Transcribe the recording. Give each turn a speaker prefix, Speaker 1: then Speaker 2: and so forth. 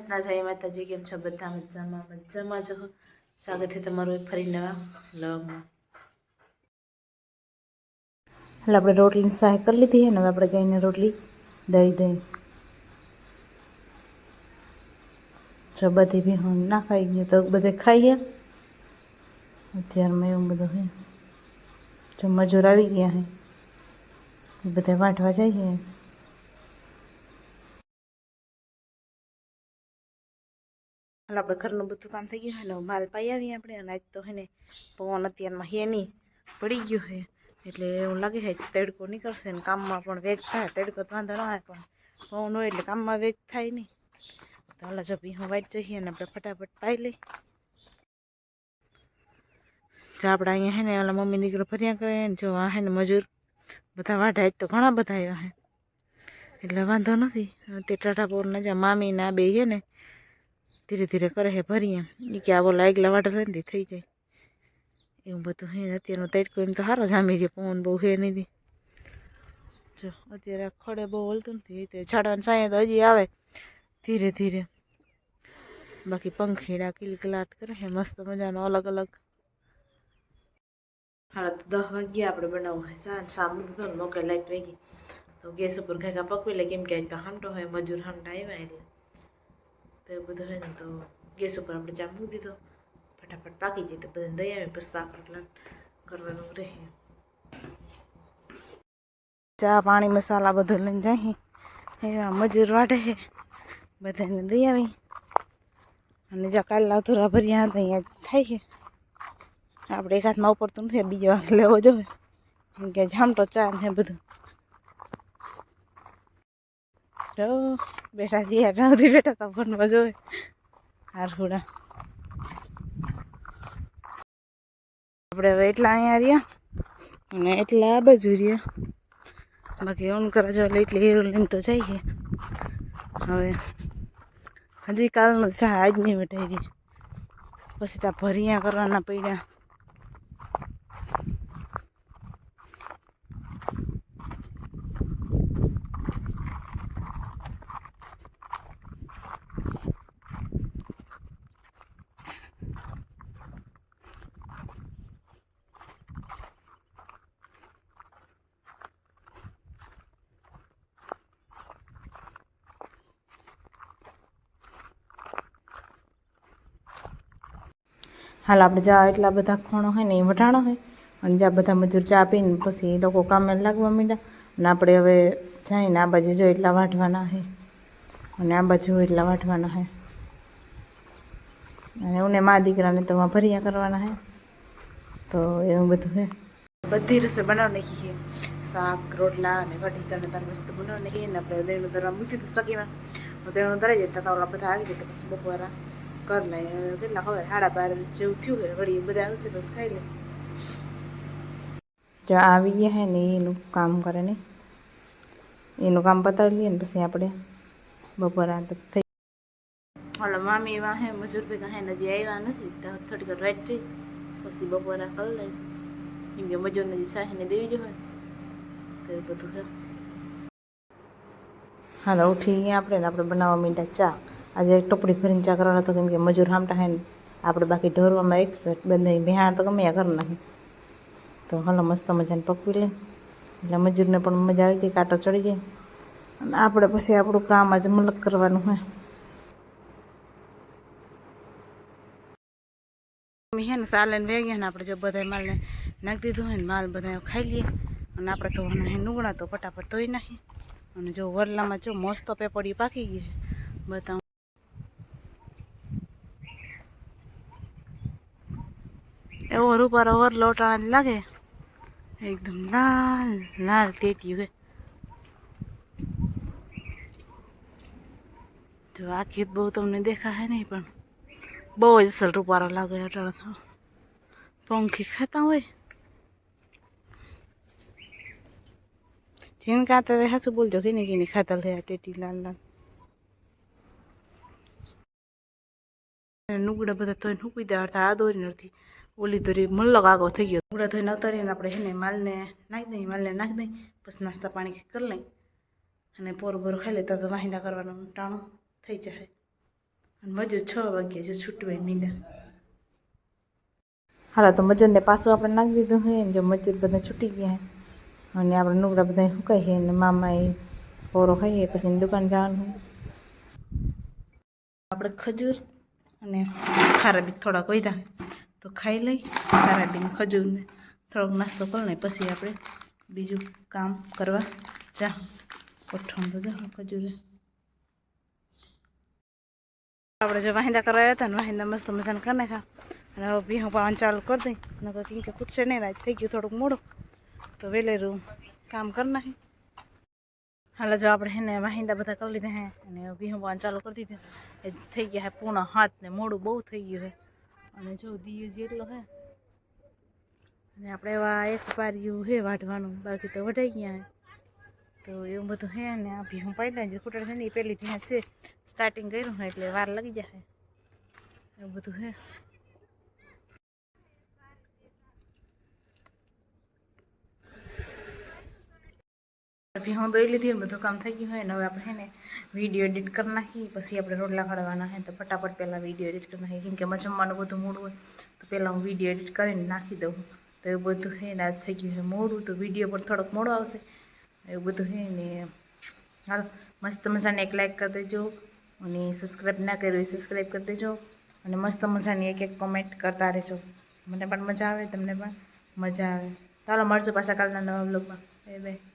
Speaker 1: કૃષ્ણ, જય માતાજી. કેમ છો બધા? મજામાં છો? સ્વાગત છે તમારું એક ફરી નવા વ્લોગમાં. હાલ આપણે રોટલીની સહાય કરી લીધી છે ને હવે આપણે ગાયને રોટલી દઈ જો બધી બી હું ના ખાઈ ગયું તો બધે ખાઈ ગયા. અત્યારમાં એવું બધું છે. જો મજૂર આવી ગયા છે એ બધા વાંટવા જઈએ. હાલ આપણે ઘરનું બધું કામ થઈ ગયું ને માલ પાઈ આવીએ આપણે. અને આજ તો હે ને પવન અત્યારમાં હે નહીં પડી ગયું છે એટલે એવું લાગે છે તડકો નીકળશે ને કામમાં પણ વેગ થાય. તડકો તો વાંધો ન આવે પણ પવન હોય એટલે કામમાં વેગ થાય નહીં. તો હાલ જો ભી હું વાઈટ જઈએ ને આપણે ફટાફટ પાઈ લઈ. જો આપણે અહીંયા હે ને ઓલા મમ્મી દીકરો ફર્યા કરે ને જો આ હે ને મજૂર બધા વાઢાય તો ઘણા બધા આવ્યા છે એટલે વાંધો નથી. તે ટાટાપોરના જ્યાં મામી ના બે છે ને ધીરે ધીરે કરે છે ભરીએ એ કે આવો લાગલા વાટર નથી થઈ જાય એવું બધું હે. અત્યારનો તડકો એમ તો સારો જામી રહ્યો, પવન બહુ હે નહીં. જો અત્યારે ખડે બહુ હલતું નથી તે ઝાડવાની સાયા તો હજી આવે ધીરે ધીરે. બાકી પંખીડા કિલકલાટ કરે છે મસ્ત મજાનો અલગ અલગ. હાલ તો 10 વાગ્યા આપણે બનાવવું હોય સાબુ દીધો ને મોકે લાઈટ વહી ગઈ તો ગેસ ઉપર ઘાઘા પકવી લે કેમ કે આજ તો હામટો હોય મજૂર હામટા આવ્યા એટલે તો એ બધું હોય ને તો ગેસ ઉપર આપણે ચા મૂકી દીધો ફટાફટ પાકી જાય તો બધાને દઈ આવે પછી શાક રોટલા કરવાનું રહે. ચા પાણી મસાલા બધું લઈને જાય એવા મજૂર વાઢે છે બધાને દઈ આવી. અને જ્યાં કાલના અધૂરા ભર્યા હતા અહીંયા થાય છે. આપણે એક હાથમાં ઉપડતું નથી બીજો હાથ લેવો જોઈએ કેમ કે જામટો ચા ને બધું તો બેઠા થયા નથી બેઠા તો ભણવા જોઈએ હારહુડા. આપણે હવે એટલા અહીંયા રહ્યા અને એટલા આ બાજુ રહ્યા. બાકી ઓન કરવા જો એટલી હીરો લઈને તો જઈએ. હવે હજી કાલનું થાય આજ નહીં વટાઈ પછી ત્યાં ભરિયા કરવાના પડ્યા. હાલ આપણે જા એટલા બધા ખોણો હોય ને એ વઢાણો હોય અને જ્યાં બધા મજૂર ચા પીને પછી એ લોકો કામે લાગવા માંડ્યા. અને આપણે હવે જઈને આ બાજુ જો એટલા વાઢવાના છે અને આ બાજુ એટલા વાઢવાના છે અને એને મા દીકરાને તો ભરિયા કરવાના છે. તો એવું બધું છે. બધી રસોઈ બનાવી નાખી છે. શાક રોટલા અને કઢી તને મસ્ત બનાવી નાખીએ ને આપણે દેણું ધરવા મૂકી દીધું સગીમાં. દેણું ધરાઈ જાય તો ઓલા બધા આવી જાય તો પછી બપોરા કર લે કેટલા ખબર 12:30 જેવું થયું હોય વળી બધા આવશે બસ ખાઈ લે. જો આવી ગયા હે ને એનું કામ કરે ને એનું કામ પતાવી લઈએ ને પછી આપણે બપોરા તો થઈ. હાલો મામી એવા હે મજૂર ભેગા હે હજી આવ્યા નથી તો થોડીક રાઈટ જઈ પછી બપોરા કરી લઈ કેમ કે મજૂરને જે સાહીને દેવી જ હોય તો એ બધું છે. હાલો ઉઠી ગયા આપણે ને આપણે બનાવવા માંડ્યા ચા. આજે એક ટોપડી ભરીને ચા કરવાના તો કેમ કે મજૂર હામટા હે ને આપણે બાકી ઢોરવામાં એક્સપર્ટ બંને બિહાર તો ગમે કરી નાખી. તો હાલો મસ્ત મજાને પકવી લે એટલે મજૂરને પણ મજા આવી જાય કાંટો ચડી જાય અને આપણે પછી આપણું કામ આજે મલક કરવાનું હોય. હે ને સાલે ને વેગ્યા ને આપણે જો બધા માલને નાખી દીધું હોય ને માલ બધા ખાઈ લઈએ અને આપણે તો નુગણા તો ફટાફટ ધોઈ નાખીએ. અને જો વરલામાં જો મસ્ત પેપડી પાકી ગઈ બતાવું. એવો રૂપારો વરલો ઓટાણા લાગે એકદમ લાલ લાલ ટેટીયું હે. જો આખી બહુ તમને દેખાય નહીં પણ બહુ જ અસલ રૂપારો લાગે અટાણા. પંખી ખાતા હોય જીન ખાતા હાસું બોલજો ઘીની ખાતા લે ટેટી લાલ લાલ. નુગડા બધા ધોઈને મૂકી દેવા આ દોરી નથી ઓલી દોરી મલ્લક આગો થઈ ગયો. નુગડા ધોઈને ઉતારીને આપણે હેને માલને નાખી દઈ પછી નાસ્તા પાણી કરી લઈ અને પોર ખાઈ લેતા તો વાહિંદા કરવાનું ટાણું થઈ જાય. અને મજૂર 6 વાગે જો છૂટવાય મીંડા. હાલો તો મજૂરને પાછું આપણે નાખી દીધું હોય ને જો મજૂર બધા છૂટી ગયા અને આપણે નુકડા બધા સુકાઈ છે અને મામા એ પોરો ખાઈએ પછી દુકાન જવાનું હોય. આપણે ખજૂર અને ખારા બી થોડાક વધ્યા તો ખાઈ લઈ. ખારા બીન ખજૂરને થોડોક નાસ્તો કરી લઈ પછી આપણે બીજું કામ કરવા જા. કોઠણ તો જાઓ ખજૂરે આપણે જો વાહિંદા કરાવ્યા હતા ને વાહિંદા મસ્ત મજાને કરી નાખ્યા અને હવે ભીહું પાવાનું ચાલુ કરી દઈ નકર કેમ કે ખૂટશે નહીં રાત થઈ ગયું થોડુંક મોડું તો વેલેરું કામ કરી નાખી. હાલ જો આપણે હેને વાહિંદા બધા કરી લીધા હે અને ભીહું પાવાનું ચાલુ કરી દીધું. એ થઈ ગયા હે 6:30 ને મોડું બહુ થઈ ગયું છે અને જો દીએ જેટલો હે અને આપણે એવા એક પાર્યું હે વાઢવાનું બાકી તો વઢાઈ ગયા હે. તો એવું બધું હે ને આ ભીહું પાડ્યા જે ખૂટડ છે ને એ પહેલી ભીહ છે સ્ટાર્ટિંગ કર્યું હોય એટલે વાર લાગી જાય એવું બધું હે. ભીહું દોઈ લીધી ને બધું કામ થઈ ગયું હોય ને હવે આપણે હે ને વિડીયો એડિટ કરી નાખી પછી આપણે રોટલા કાઢવાના હે તો ફટાફટ પહેલાં વિડીયો એડિટ કરી નાખી કેમ કે જમવાનું બધું મોડું હોય તો પહેલાં હું વિડીયો એડિટ કરીને નાખી દઉં. તો એવું બધું હે ને આજ થઈ ગયું છે મોડું તો વિડીયો પણ થોડોક મોડો આવશે એવું બધું હે ને. હાલો મસ્ત મજાને એક લાઇક કરી દેજો અને સબસ્ક્રાઈબ ના કર્યું એ સબસ્ક્રાઈબ કરી દેજો અને મસ્ત મજાની એક કોમેન્ટ કરતા રહેજો. મને પણ મજા આવે તમને પણ મજા આવે. ચાલો મળજો પાછા કાલના નવા બ્લોગમાં. Bye bye.